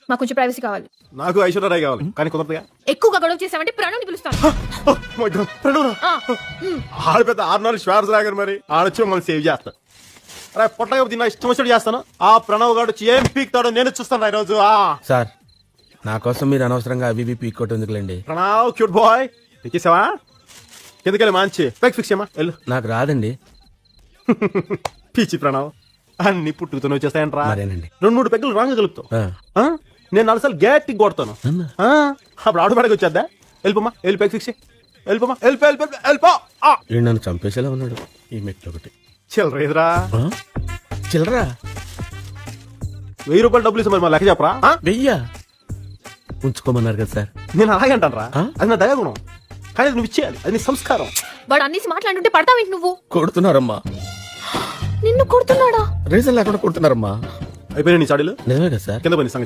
మాకు కొంచెం ప్రైవసీ కావాలి. నాకు ఐశ్వర్యరాయ్ కావాలి కానీ కుదరదుగా. ఎక్కువగా గొడవ చేసామంటే ప్రణవ్ని పిలుస్తాను. ఆడ పెద్ద 6 నెలలు శ్వాస రాగారు మరి ఆడొచ్చి మమ్మల్ని సేవ్ చేస్తా. అరే పొట్టగా నా ఇష్టం వచ్చినట్టు చేస్తాను. ఆ ప్రణవ్ గారు వచ్చి ఏం పీక్తాడో నేను చూస్తాను ఈ రోజు. సార్ నా కోసం మీరు అనవసరంగా అవి పీక్కోటి ఎందుకులేండి. ప్రణవ్ క్యూట్ బాయ్ ఎక్కేసావా? కిందకెళ్ళి మంచి బ్యాక్ ఫిక్స్ చేయమా వెళ్ళు. నాకు రాదండి. పీచి ప్రణవ్ అన్ని పుట్టుకుతూనే వచ్చేస్తాయంట్రా. మరేనండి 2-3 పెగ్గులు రాంగ్ కలుపుతావు. నేను 4 సార్లు గట్టిగా కొడతాను. అప్పుడు ఆడు పడకి వచ్చేద్దా? వెళ్ళిపోమా వెళ్ళి బ్యాక్ ఫిక్స్ వెళ్ళిపోమా వెళ్ళిపో. వీడు నన్ను చంపేసేలా ఉన్నాడు. ఈ మెట్లు ఒకటి చిల్లరేదిరా. చిల్లరా 1000 రూపాయలు డబ్బులు ఇస్తా మరి మా లెక్క చెప్పరా. 1000 ఉంచుకోమన్నారు కదా సార్. నేను అలాగే అంటాను రా. అది నా దయాగుణం. కానీ నువ్వు ఇచ్చేయాలి. అది నీ సంస్కారం. వాడు అన్నేసి మాట్లాడుతుంటే పడతావేంటి నువ్వు? కొడుతున్నారమ్మా. నిన్ను కొడుతున్నాడా? రీజన్ లేకుండా కొడుతున్నారమ్మా. అయిపోయినా నీ చాడీలు. నిజమే కదా సార్. కింద పని సంగతి